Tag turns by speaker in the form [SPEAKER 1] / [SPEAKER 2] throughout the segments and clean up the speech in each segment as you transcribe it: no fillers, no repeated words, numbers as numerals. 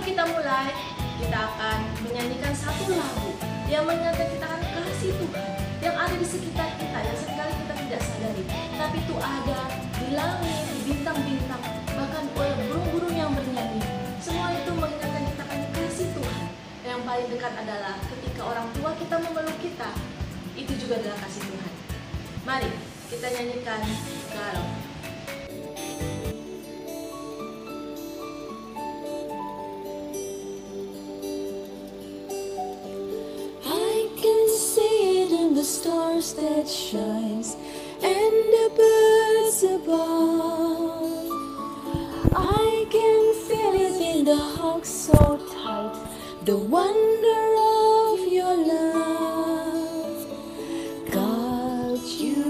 [SPEAKER 1] kita mulai, kita akan menyanyikan satu lagu yang mengingatkan kita akan kasih Tuhan yang ada di sekitar kita, yang seringkali kita tidak sadari, tapi itu ada di langit, di bintang-bintang, bahkan oleh burung-burung yang bernyanyi. Semua itu mengingatkan kita akan kasih Tuhan. Yang paling dekat adalah ketika orang tua kita memeluk kita, itu juga adalah kasih Tuhan. Mari kita nyanyikan Galau.
[SPEAKER 2] The stars that shines and the birds above. I can feel it in the heart so tight, the wonder of your love. God, you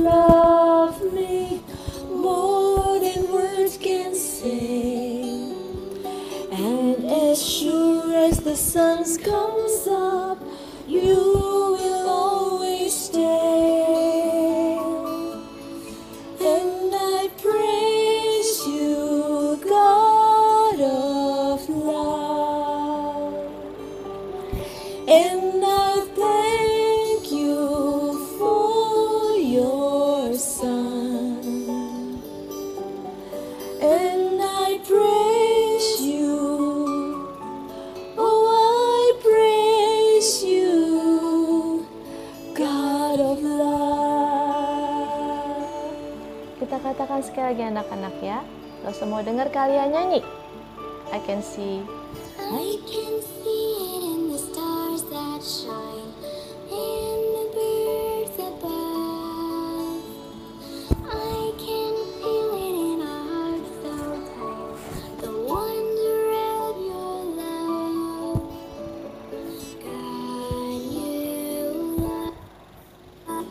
[SPEAKER 2] love me more than words can say, and as sure as the sun comes up, you will always stay. And I praise you, God of love. And I thank you for your Son. And I praise you. Oh, I praise you, God of love.
[SPEAKER 3] Kita katakan sekali lagi anak-anak ya. Lo semua dengar kalian nyanyi. I can see
[SPEAKER 2] it in the stars that shine, in the birds above. I can feel it in our hearts so tight, the wonder of your love. God, you love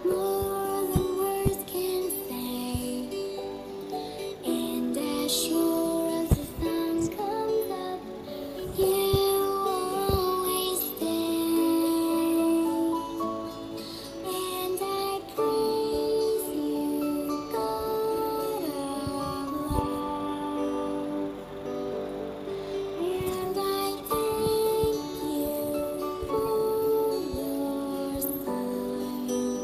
[SPEAKER 2] more than words can say, and as sure as the sun comes up, you always stay. And I praise you, God of love. And I thank you for your Son.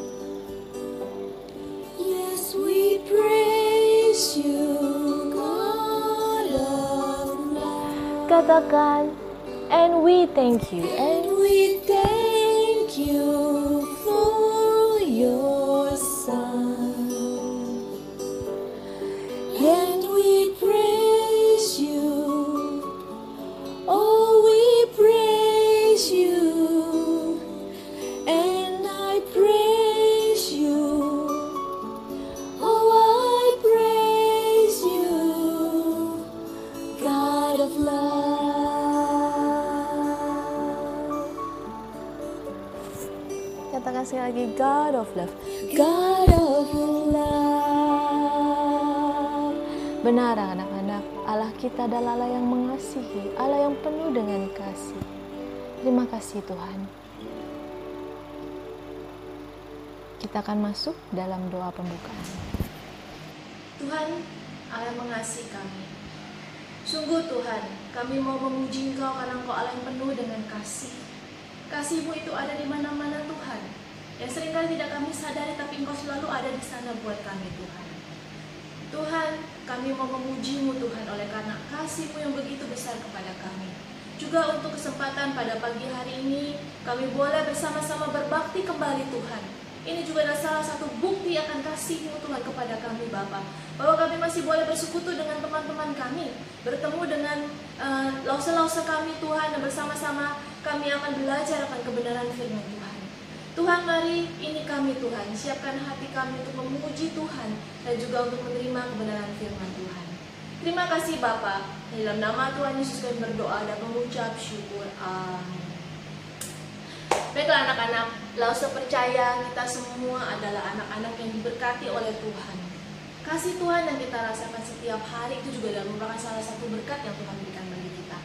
[SPEAKER 2] Yes, we praise you, God of love.
[SPEAKER 3] katakan and we thank you.
[SPEAKER 2] And we thank you for your Son. And we praise you. Oh, we praise you. And I praise you. Oh, I praise you, God of love.
[SPEAKER 3] Katakan sekali lagi God of love.
[SPEAKER 2] God of love.
[SPEAKER 3] Benar anak-anak, Allah kita adalah Allah yang mengasihi, Allah yang penuh dengan kasih. Terima kasih Tuhan. Kita akan masuk dalam doa pembukaan.
[SPEAKER 1] Tuhan, Allah yang mengasihi kami. Sungguh Tuhan, kami mau memuji Engkau karena Engkau Allah yang penuh dengan kasih. Kasih-Mu itu ada di mana-mana Tuhan. Yang seringkali tidak kami sadari, tapi Engkau selalu ada di sana buat kami Tuhan. Tuhan, kami mau memuji-Mu Tuhan oleh karena kasih-Mu yang begitu besar kepada kami. Juga untuk kesempatan pada pagi hari ini, kami boleh bersama-sama berbakti kembali Tuhan. Ini juga adalah salah satu bukti akan kasih-Mu Tuhan kepada kami Bapa, bahwa kami masih boleh bersekutu dengan teman-teman kami, bertemu dengan lause-lause kami Tuhan, dan bersama-sama kami akan belajar akan kebenaran firman Tuhan. Tuhan, mari ini kami Tuhan, siapkan hati kami untuk memuji Tuhan dan juga untuk menerima kebenaran firman Tuhan. Terima kasih Bapa, dalam nama Tuhan Yesus kami berdoa dan mengucap syukur. Amin. Baiklah anak-anak, Lause percaya kita semua adalah anak-anak yang diberkati oleh Tuhan. Kasih Tuhan yang kita rasakan setiap hari itu juga adalah merupakan salah satu berkat yang Tuhan berikan bagi kita.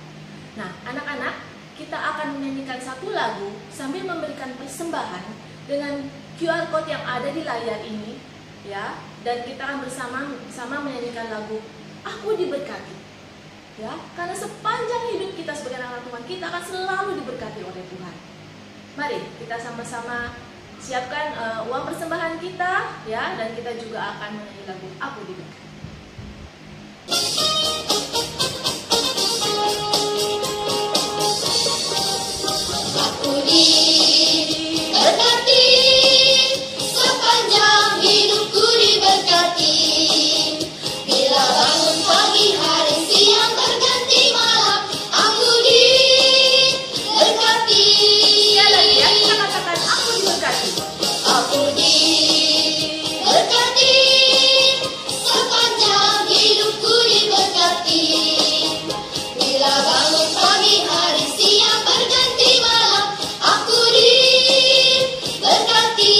[SPEAKER 1] Nah, anak-anak, kita akan menyanyikan satu lagu sambil memberikan persembahan dengan QR code yang ada di layar ini, ya. Dan kita akan bersama-sama menyanyikan lagu Aku Diberkati. Ya, karena sepanjang hidup kita sebagai anak Tuhan, kita akan selalu diberkati oleh Tuhan. Mari kita sama-sama siapkan uang persembahan kita, ya, dan kita juga akan menyanyi lagu Aku Diberkati.
[SPEAKER 2] Aku diberkati, sepanjang hidupku diberkati. Bila bangun pagi, hari, siang, berganti malam, aku diberkati.
[SPEAKER 1] Ya, lagi ya, kita katakan aku diberkati.
[SPEAKER 2] Aku diberkati, sepanjang hidupku diberkati. Bila bangun pagi, hari, siang, berganti malam, aku diberkati.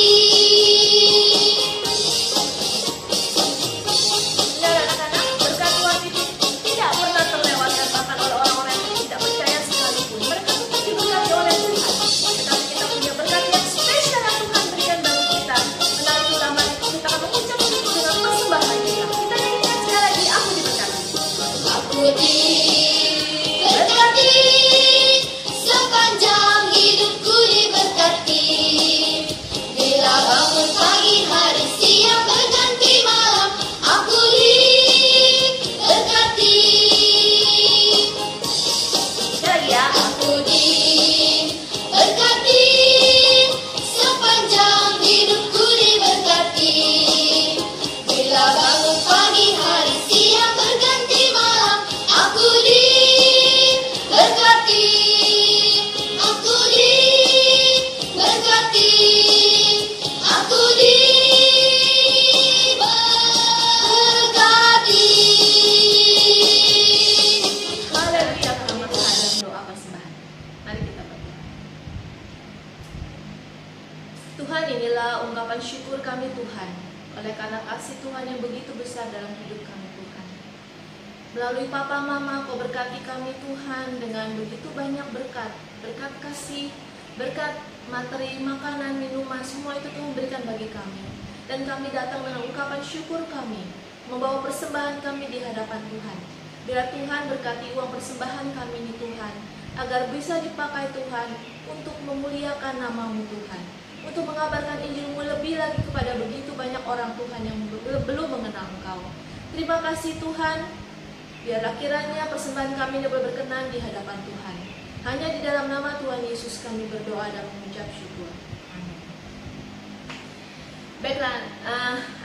[SPEAKER 1] Dan anak-anak, berkat Tuhan itu tidak pernah terlewatkan bahkan oleh orang-orang yang tidak percaya sekalipun. Mereka tetap diberkati oleh Tuhan. Tetapi kita punya berkat yang spesial yang Tuhan berikan bagi kita. Melalui ulaman itu kita akan mengucap syukur dengan persembahan kita. Kita nyanyikan sekali lagi, aku diberkati.
[SPEAKER 2] Aku diberkati, sepanjang hidupku diberkati. Bila bangun pagi, hari, siang, berganti malam, aku diberkati.
[SPEAKER 1] Sekali lagi ya.
[SPEAKER 2] Aku diberkati, sepanjang hidupku diberkati. Bila bangun pagi, hari, siang, berganti malam, aku diberkati. Aku diberkati. Aku diberkati.
[SPEAKER 1] Haleluya, selamat menghadap doa persembahan. Mari kita berdoa. Tuhan, inilah ungkapan syukur kami Tuhan, oleh karena kasih Tuhan yang begitu besar dalam hidup kami Tuhan. Melalui Papa Mama, Kau berkati kami Tuhan dengan begitu banyak berkat, berkat kasih, berkat materi, makanan, minuman, semua itu Tuhan berikan bagi kami. Dan kami datang dengan ungkapan syukur kami, membawa persembahan kami di hadapan Tuhan. Biar Tuhan berkati uang persembahan kami ini Tuhan, agar bisa dipakai Tuhan untuk memuliakan nama-Mu Tuhan, untuk mengabarkan Injil-Mu lebih lagi kepada begitu banyak orang Tuhan yang belum mengenal Engkau. Terima kasih Tuhan, biarlah kiranya persembahan kami dapat berkenan di hadapan Tuhan. Hanya di dalam nama Tuhan Yesus kami berdoa dan mengucap syukur. Amin. Baiklah,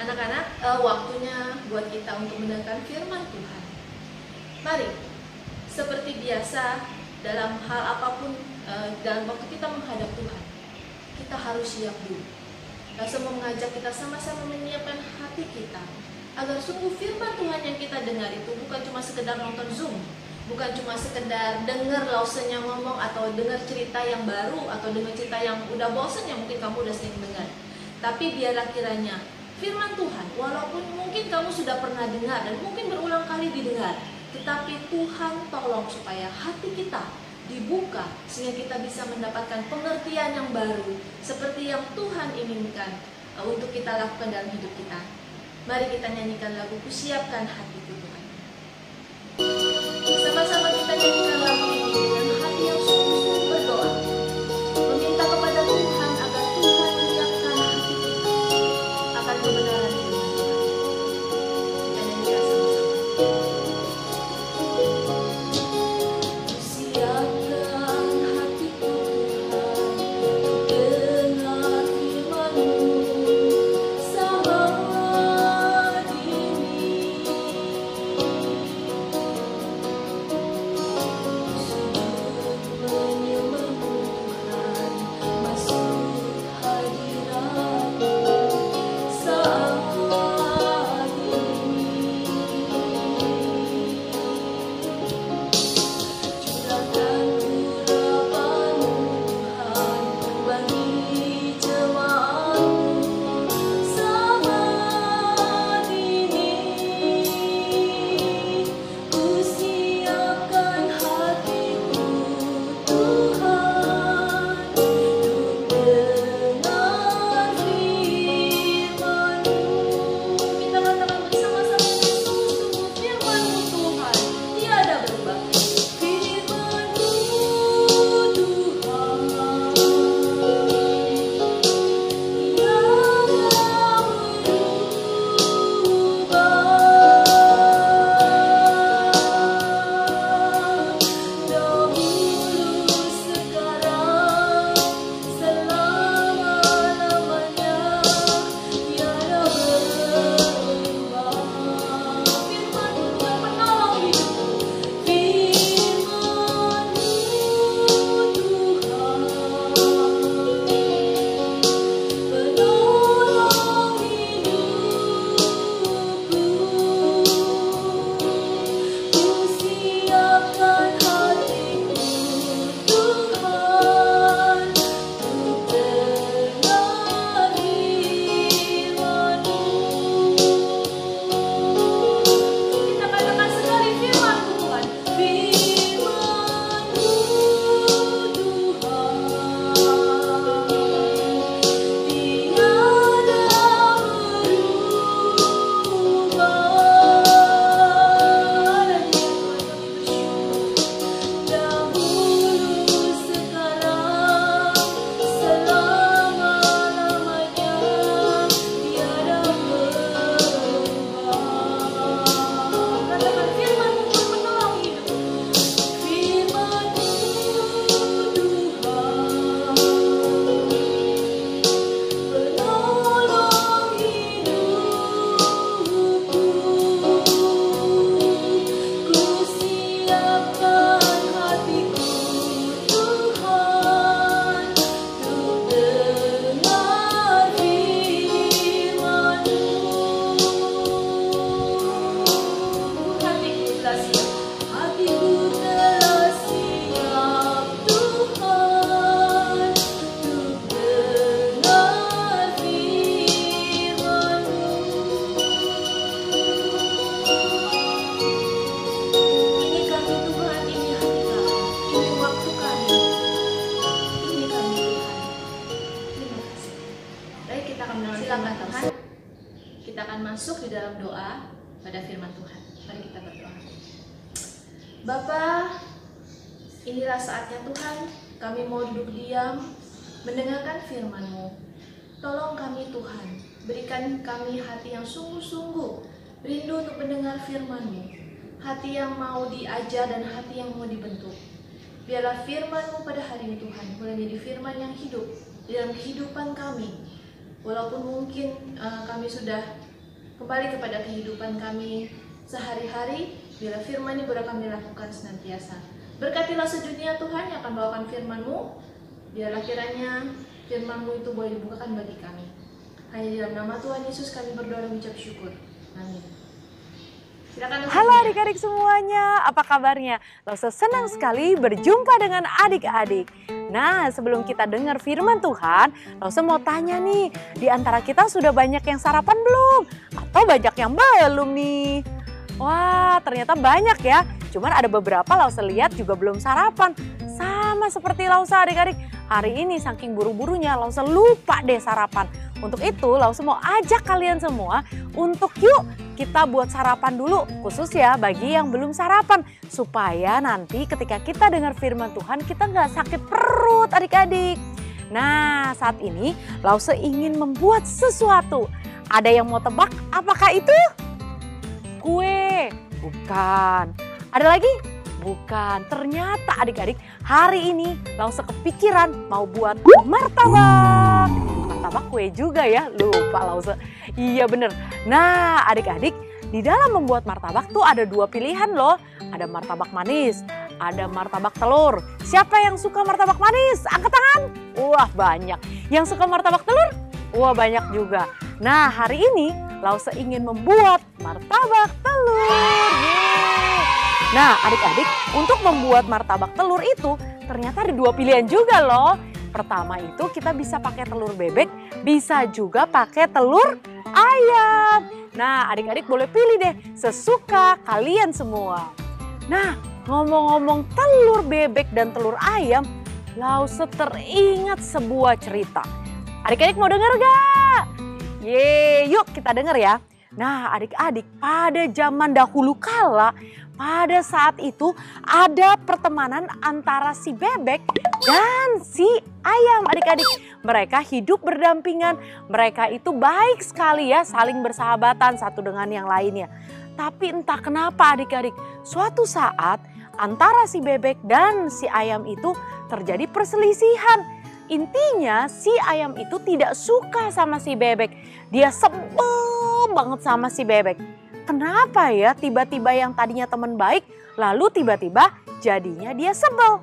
[SPEAKER 1] anak-anak, waktunya buat kita untuk mendengarkan firman Tuhan. Mari, seperti biasa dalam hal apapun, dalam waktu kita menghadap Tuhan, kita harus siap dulu. Saya mau mengajak kita sama-sama menyiapkan hati kita, agar sungguh firman Tuhan yang kita dengar itu bukan cuma sekedar nonton Zoom, bukan cuma sekedar dengar Lawson yang ngomong, atau dengar cerita yang baru, atau dengar cerita yang udah bosan yang mungkin kamu udah sering dengar. Tapi biarlah kiranya firman Tuhan, walaupun mungkin kamu sudah pernah dengar dan mungkin berulang kali didengar, tetapi Tuhan tolong supaya hati kita dibuka sehingga kita bisa mendapatkan pengertian yang baru seperti yang Tuhan inginkan untuk kita lakukan dalam hidup kita. Mari kita nyanyikan lagu Kusiapkan Hatiku Tuhan. Sama-sama kita nyanyikan lagu ini dengan hati yang sungguh-sungguh berdoa, meminta kepada Tuhan agar Tuhan menyiapkan hati kita akan kebenaran firman Tuhan. Kita nyanyikan sama-sama. Kusiapkan hatiku Tuhan, untuk dengar firman-Mu saat ini. masuk di dalam doa pada firman Tuhan. Mari kita berdoa. Bapa, inilah saatnya Tuhan, kami mau duduk diam, mendengarkan firman-Mu. Tolong kami Tuhan, berikan kami hati yang sungguh-sungguh, rindu untuk mendengar firman-Mu. Hati yang mau diajar dan hati yang mau dibentuk. Biarlah firman-Mu pada hari ini Tuhan, boleh menjadi firman yang hidup di dalam kehidupan kami. Walaupun mungkin kami sudah kembali kepada kehidupan kami sehari-hari, bila firman ini boleh kami lakukan senantiasa. Berkatilah sedunia Tuhan yang akan bawakan firman-Mu. Biarlah kiranya firman-Mu itu boleh dibukakan bagi kami. Hanya di dalam nama Tuhan Yesus kami berdoa dan mengucap syukur. Amin. Silakan.
[SPEAKER 4] Halo adik-adik semuanya, apa kabarnya? Lausa senang sekali berjumpa dengan adik-adik. Nah, sebelum kita dengar firman Tuhan, Lausa mau tanya nih, di antara kita sudah banyak yang sarapan belum? Atau banyak yang belum nih? Wah, ternyata banyak ya. Cuman ada beberapa Lausa lihat juga belum sarapan. Sama seperti Lausa adik-adik. Hari ini saking buru-burunya Lausa lupa deh sarapan. Untuk itu Lausa mau ajak kalian semua untuk yuk kita buat sarapan dulu. Khusus ya bagi yang belum sarapan. Supaya nanti ketika kita dengar firman Tuhan kita nggak sakit perut adik-adik. Nah saat ini Lausa ingin membuat sesuatu. Ada yang mau tebak apakah itu? Kue? Bukan. Ada lagi? Bukan. Ternyata adik-adik hari ini Lausa kepikiran mau buat martabak. Martabak kue juga ya, lupa Lausa. Iya bener. Nah adik-adik di dalam membuat martabak tuh ada dua pilihan loh. Ada martabak manis, ada martabak telur. Siapa yang suka martabak manis? Angkat tangan. Wah banyak. Yang suka martabak telur? Wah banyak juga. Nah hari ini Lausa ingin membuat martabak telur. Yeay. Nah adik-adik untuk membuat martabak telur itu ternyata ada dua pilihan juga loh. Pertama itu kita bisa pakai telur bebek, bisa juga pakai telur ayam. Nah adik-adik boleh pilih deh sesuka kalian semua. Nah ngomong-ngomong telur bebek dan telur ayam, Lausa teringat sebuah cerita. Adik-adik mau denger gak? Yeay, yuk kita denger ya. Nah adik-adik pada zaman dahulu kala, pada saat itu ada pertemanan antara si bebek dan si ayam adik-adik. Mereka hidup berdampingan, mereka itu baik sekali ya saling bersahabatan satu dengan yang lainnya. Tapi entah kenapa adik-adik suatu saat antara si bebek dan si ayam itu terjadi perselisihan. Intinya si ayam itu tidak suka sama si bebek. Dia sebel banget sama si bebek. Kenapa ya tiba-tiba yang tadinya teman baik lalu tiba-tiba jadinya dia sebel?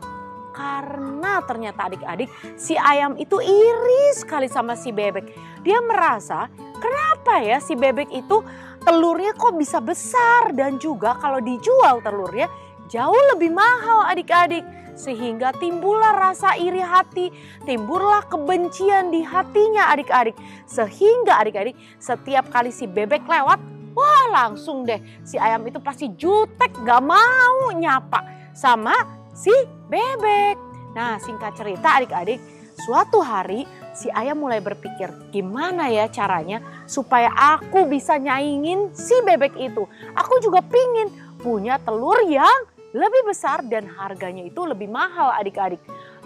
[SPEAKER 4] Karena ternyata adik-adik si ayam itu iri sekali sama si bebek. Dia merasa kenapa ya si bebek itu telurnya kok bisa besar dan juga kalau dijual telurnya jauh lebih mahal adik-adik. Sehingga timbullah rasa iri hati, timbullah kebencian di hatinya adik-adik. Sehingga adik-adik setiap kali si bebek lewat, wah langsung deh si ayam itu pasti jutek gak mau nyapa sama si bebek. Nah singkat cerita adik-adik, suatu hari si ayam mulai berpikir gimana ya caranya supaya aku bisa nyaingin si bebek itu. Aku juga pingin punya telur yang lebih besar dan harganya itu lebih mahal adik-adik.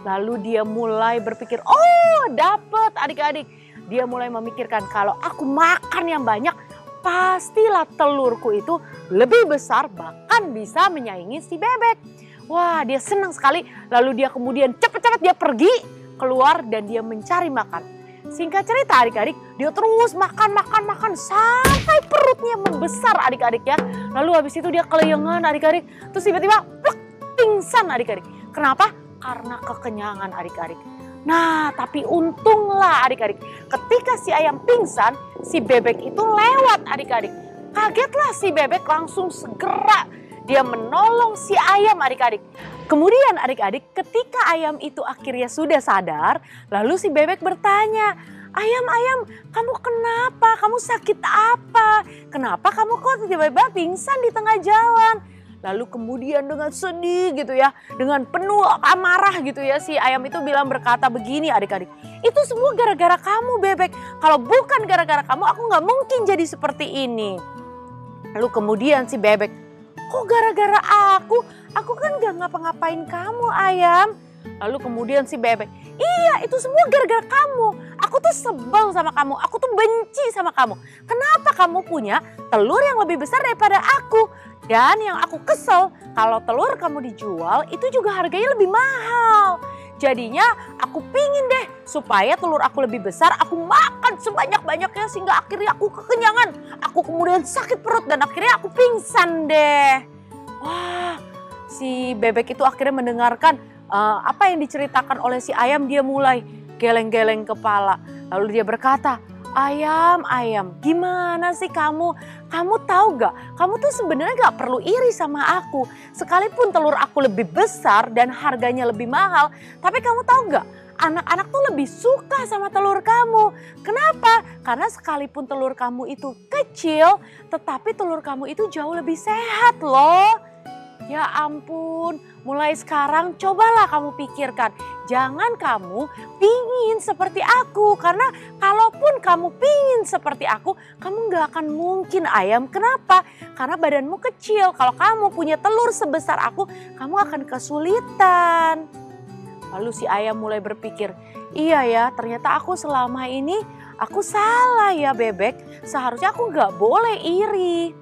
[SPEAKER 4] Lalu dia mulai berpikir, oh dapet adik-adik. Dia mulai memikirkan kalau aku makan yang banyak pastilah telurku itu lebih besar bahkan bisa menyaingi si bebek. Wah dia senang sekali lalu dia kemudian cepat-cepat dia pergi keluar dan dia mencari makan. Singkat cerita adik-adik dia terus makan sampai perutnya membesar adik-adik ya. Lalu habis itu dia kelayangan adik-adik. Terus tiba-tiba plek, pingsan adik-adik. Kenapa? Karena kekenyangan adik-adik. Nah tapi untunglah adik-adik. Ketika si ayam pingsan si bebek itu lewat adik-adik. Kagetlah si bebek langsung segera dia menolong si ayam adik-adik. Kemudian adik-adik ketika ayam itu akhirnya sudah sadar. Lalu si bebek bertanya, ayam kamu kenapa? Kamu sakit apa? Kenapa kamu kok tiba-tiba pingsan di tengah jalan? Lalu kemudian dengan sedih gitu ya, dengan penuh amarah gitu ya, si ayam itu bilang berkata begini adik-adik. Itu semua gara-gara kamu Bebek. Kalau bukan gara-gara kamu aku gak mungkin jadi seperti ini. Lalu kemudian si Bebek, kok gara-gara aku? Aku kan gak ngapa-ngapain kamu ayam. Lalu kemudian si Bebek, iya itu semua gara-gara kamu. Aku tuh sebel sama kamu, aku tuh benci sama kamu. Kenapa kamu punya telur yang lebih besar daripada aku? Dan yang aku kesel, kalau telur kamu dijual itu juga harganya lebih mahal. Jadinya aku pingin deh supaya telur aku lebih besar, aku makan sebanyak-banyaknya sehingga akhirnya aku kekenyangan. Aku kemudian sakit perut dan akhirnya aku pingsan deh. Wah, si Bebek itu akhirnya mendengarkan apa yang diceritakan oleh si ayam, dia mulai geleng-geleng kepala. Lalu dia berkata, ayam, gimana sih kamu? Kamu tahu gak? Kamu tuh sebenarnya gak perlu iri sama aku. Sekalipun telur aku lebih besar dan harganya lebih mahal. Tapi kamu tahu gak? Anak-anak tuh lebih suka sama telur kamu. Kenapa? Karena sekalipun telur kamu itu kecil, tetapi telur kamu itu jauh lebih sehat loh. Ya ampun, mulai sekarang cobalah kamu pikirkan. Jangan kamu pingin seperti aku. Karena kalaupun kamu pingin seperti aku, kamu gak akan mungkin ayam. Kenapa? Karena badanmu kecil. Kalau kamu punya telur sebesar aku, kamu akan kesulitan. Lalu si ayam mulai berpikir, iya ya ternyata aku selama ini aku salah ya Bebek. Seharusnya aku gak boleh iri.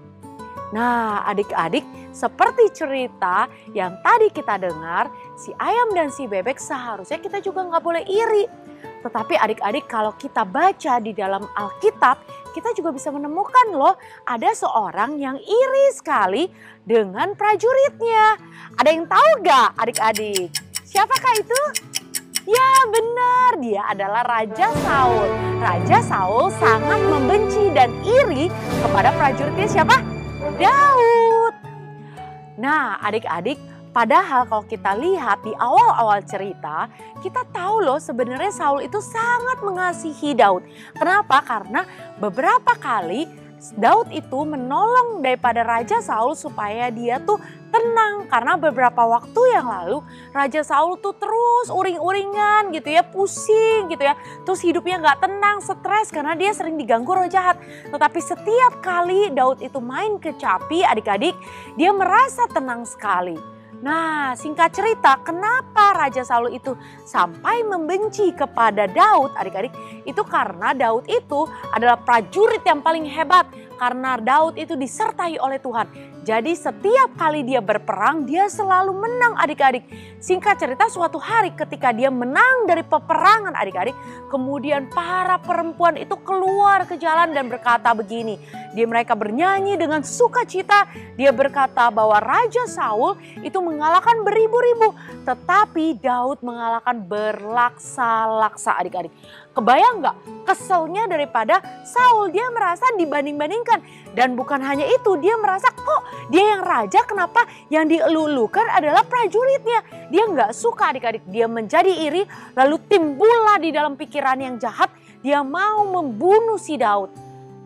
[SPEAKER 4] Nah adik-adik, seperti cerita yang tadi kita dengar, si ayam dan si Bebek seharusnya kita juga nggak boleh iri. Tetapi adik-adik kalau kita baca di dalam Alkitab, kita juga bisa menemukan loh ada seorang yang iri sekali dengan prajuritnya. Ada yang tahu gak adik-adik? Siapakah itu? Ya benar, dia adalah Raja Saul. Raja Saul sangat membenci dan iri kepada prajuritnya siapa? Daud. Nah adik-adik, padahal kalau kita lihat di awal-awal cerita, kita tahu loh sebenarnya Saul itu sangat mengasihi Daud. Kenapa? Karena beberapa kali Daud itu menolong daripada Raja Saul supaya dia tuh tenang. Karena beberapa waktu yang lalu Raja Saul tuh terus uring-uringan gitu ya, pusing gitu ya. Terus hidupnya gak tenang, stres karena dia sering diganggu roh jahat. Tetapi setiap kali Daud itu main kecapi adik-adik, dia merasa tenang sekali. Nah singkat cerita kenapa Raja Saul itu sampai membenci kepada Daud adik-adik. Itu karena Daud itu adalah prajurit yang paling hebat. Karena Daud itu disertai oleh Tuhan. Jadi setiap kali dia berperang dia selalu menang adik-adik. Singkat cerita suatu hari ketika dia menang dari peperangan adik-adik. Kemudian para perempuan itu keluar ke jalan dan berkata begini. Mereka bernyanyi dengan sukacita. Dia berkata bahwa Raja Saul itu mengalahkan beribu-ribu. Tetapi Daud mengalahkan berlaksa-laksa adik-adik. Kebayang gak keselnya daripada Saul, dia merasa dibanding-bandingkan. Dan bukan hanya itu, dia merasa kok dia yang raja, kenapa yang dielulukan adalah prajuritnya. Dia gak suka adik-adik, dia menjadi iri lalu timbullah di dalam pikiran yang jahat. Dia mau membunuh si Daud.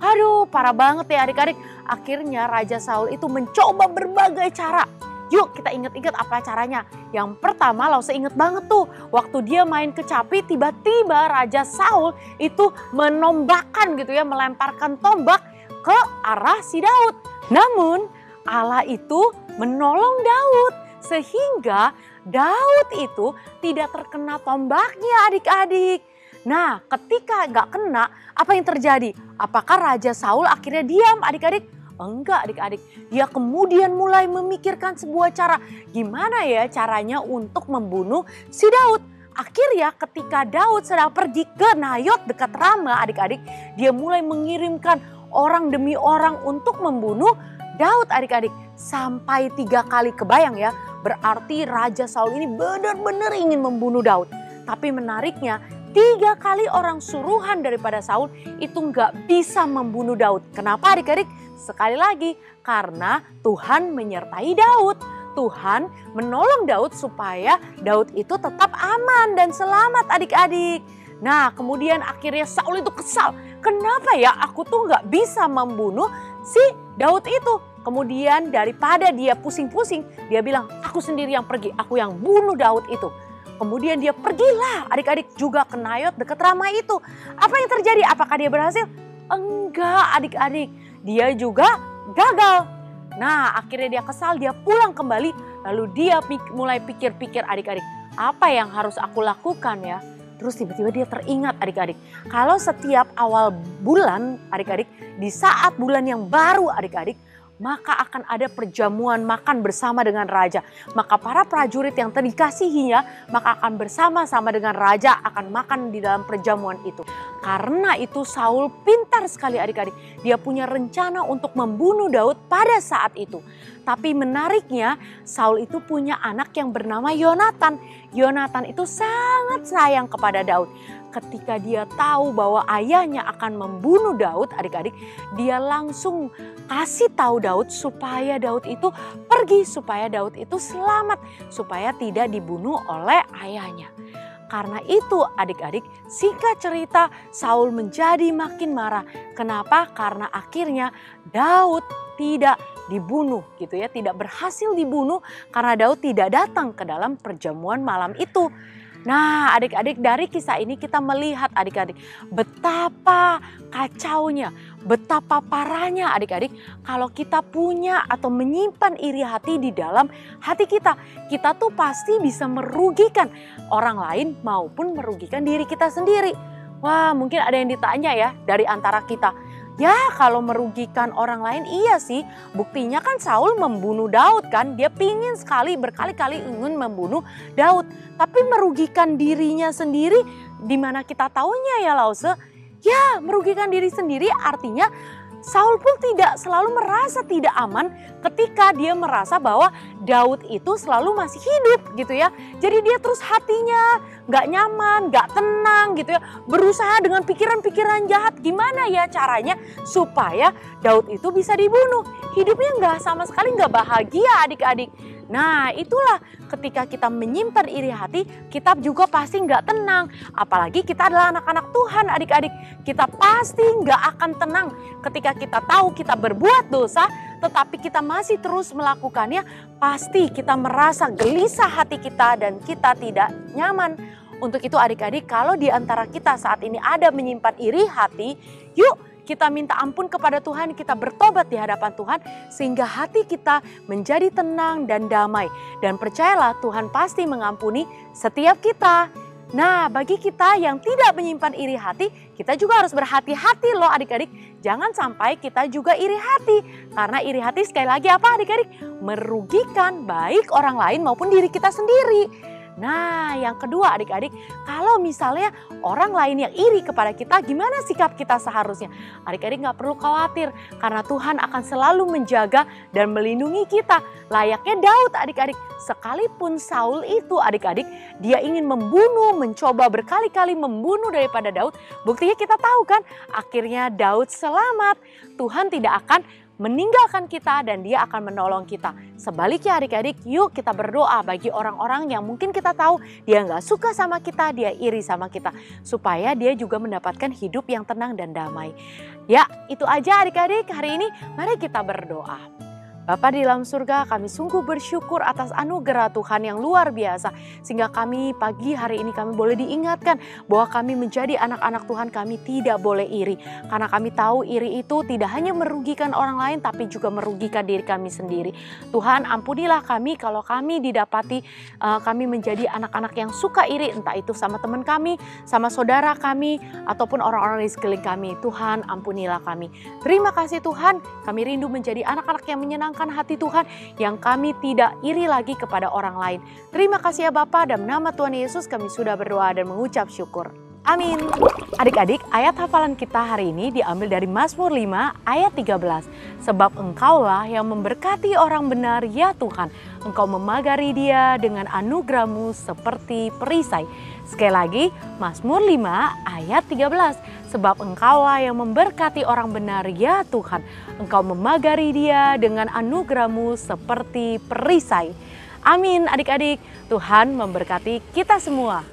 [SPEAKER 4] Aduh parah banget ya adik-adik. Akhirnya Raja Saul itu mencoba berbagai cara. Yuk kita ingat-ingat apa caranya. Yang pertama lo seinget banget tuh. Waktu dia main kecapi tiba-tiba Raja Saul itu menombakkan gitu ya. Melemparkan tombak ke arah si Daud. Namun Allah itu menolong Daud. Sehingga Daud itu tidak terkena tombaknya adik-adik. Nah ketika gak kena apa yang terjadi? Apakah Raja Saul akhirnya diam adik-adik? Enggak adik-adik, dia kemudian mulai memikirkan sebuah cara. Gimana ya caranya untuk membunuh si Daud. Akhirnya ketika Daud sedang pergi ke Nayot dekat Rama adik-adik. Dia mulai mengirimkan orang demi orang untuk membunuh Daud adik-adik. Sampai 3 kali, kebayang ya. Berarti Raja Saul ini benar-benar ingin membunuh Daud. Tapi menariknya 3 kali orang suruhan daripada Saul itu nggak bisa membunuh Daud. Kenapa adik-adik? Sekali lagi karena Tuhan menyertai Daud. Tuhan menolong Daud supaya Daud itu tetap aman dan selamat adik-adik. Nah kemudian akhirnya Saul itu kesal. Kenapa ya aku tuh nggak bisa membunuh si Daud itu? Kemudian daripada dia pusing-pusing, dia bilang, aku sendiri yang pergi, aku yang bunuh Daud itu. Kemudian dia pergilah adik-adik juga ke Nayot dekat Rama itu. Apa yang terjadi? Apakah dia berhasil? Enggak adik-adik, dia juga gagal. Nah akhirnya dia kesal, dia pulang kembali. Lalu dia mulai pikir-pikir adik-adik, apa yang harus aku lakukan ya? Terus tiba-tiba dia teringat adik-adik, kalau setiap awal bulan adik-adik, di saat bulan yang baru adik-adik, maka akan ada perjamuan makan bersama dengan raja. Maka para prajurit yang dikasihinya maka akan bersama-sama dengan raja akan makan di dalam perjamuan itu. Karena itu Saul pintar sekali adik-adik. Dia punya rencana untuk membunuh Daud pada saat itu. Tapi menariknya Saul itu punya anak yang bernama Yonatan. Yonatan itu sangat sayang kepada Daud. Ketika dia tahu bahwa ayahnya akan membunuh Daud adik-adik, dia langsung kasih tahu Daud supaya Daud itu pergi, supaya Daud itu selamat, supaya tidak dibunuh oleh ayahnya. Karena itu adik-adik, singkat cerita Saul menjadi makin marah. Kenapa? Karena akhirnya Daud tidak dibunuh gitu ya, tidak berhasil dibunuh karena Daud tidak datang ke dalam perjamuan malam itu. Nah adik-adik, dari kisah ini kita melihat adik-adik betapa kacaunya, betapa parahnya adik-adik kalau kita punya atau menyimpan iri hati di dalam hati kita. Kita tuh pasti bisa merugikan orang lain maupun merugikan diri kita sendiri. Wah mungkin ada yang ditanya ya dari antara kita. Ya kalau merugikan orang lain iya sih, buktinya kan Saul membunuh Daud kan. Dia pingin sekali berkali-kali ingin membunuh Daud. Tapi merugikan dirinya sendiri di mana kita taunya ya Lause? Ya merugikan diri sendiri artinya Saul pun tidak selalu merasa tidak aman ketika dia merasa bahwa Daud itu selalu masih hidup gitu ya. Jadi dia terus hatinya gak nyaman, gak tenang gitu ya. Berusaha dengan pikiran-pikiran jahat gimana ya caranya supaya Daud itu bisa dibunuh. Hidupnya gak sama sekali gak bahagia adik-adik. Nah itulah ketika kita menyimpan iri hati, kita juga pasti nggak tenang. Apalagi kita adalah anak-anak Tuhan adik-adik. Kita pasti nggak akan tenang ketika kita tahu kita berbuat dosa, tetapi kita masih terus melakukannya. Pasti kita merasa gelisah hati kita dan kita tidak nyaman. Untuk itu adik-adik, kalau di antara kita saat ini ada menyimpan iri hati, yuk kita minta ampun kepada Tuhan, kita bertobat di hadapan Tuhan sehingga hati kita menjadi tenang dan damai. Dan percayalah Tuhan pasti mengampuni setiap kita. Nah bagi kita yang tidak menyimpan iri hati, kita juga harus berhati-hati loh adik-adik. Jangan sampai kita juga iri hati. Karena iri hati sekali lagi apa adik-adik? Merugikan baik orang lain maupun diri kita sendiri. Nah yang kedua adik-adik, kalau misalnya orang lain yang iri kepada kita, gimana sikap kita seharusnya? Adik-adik gak perlu khawatir karena Tuhan akan selalu menjaga dan melindungi kita. Layaknya Daud adik-adik, sekalipun Saul itu adik-adik, dia ingin membunuh, mencoba berkali-kali membunuh daripada Daud. Buktinya kita tahu kan, akhirnya Daud selamat. Tuhan tidak akan meninggalkan kita dan dia akan menolong kita. Sebaliknya adik-adik, yuk kita berdoa bagi orang-orang yang mungkin kita tahu dia nggak suka sama kita, dia iri sama kita. Supaya dia juga mendapatkan hidup yang tenang dan damai. Ya itu aja adik-adik hari ini, mari kita berdoa. Bapa di dalam surga, kami sungguh bersyukur atas anugerah Tuhan yang luar biasa. Sehingga kami pagi hari ini kami boleh diingatkan bahwa kami menjadi anak-anak Tuhan, kami tidak boleh iri. Karena kami tahu iri itu tidak hanya merugikan orang lain tapi juga merugikan diri kami sendiri. Tuhan ampunilah kami kalau kami didapati kami menjadi anak-anak yang suka iri. Entah itu sama teman kami, sama saudara kami, ataupun orang-orang di sekeliling kami. Tuhan ampunilah kami. Terima kasih Tuhan, kami rindu menjadi anak-anak yang menyenangkan hati Tuhan, yang kami tidak iri lagi kepada orang lain. Terima kasih ya Bapa, dan nama Tuhan Yesus kami sudah berdoa dan mengucap syukur. Amin. Adik-adik, ayat hafalan kita hari ini diambil dari Mazmur 5 ayat 13. Sebab Engkaulah yang memberkati orang benar ya Tuhan. Engkau memagari dia dengan anugerah-Mu seperti perisai. Sekali lagi, Mazmur 5 ayat 13. Sebab Engkaulah yang memberkati orang benar ya Tuhan. Engkau memagari dia dengan anugerah-Mu seperti perisai. Amin adik-adik, Tuhan memberkati kita semua.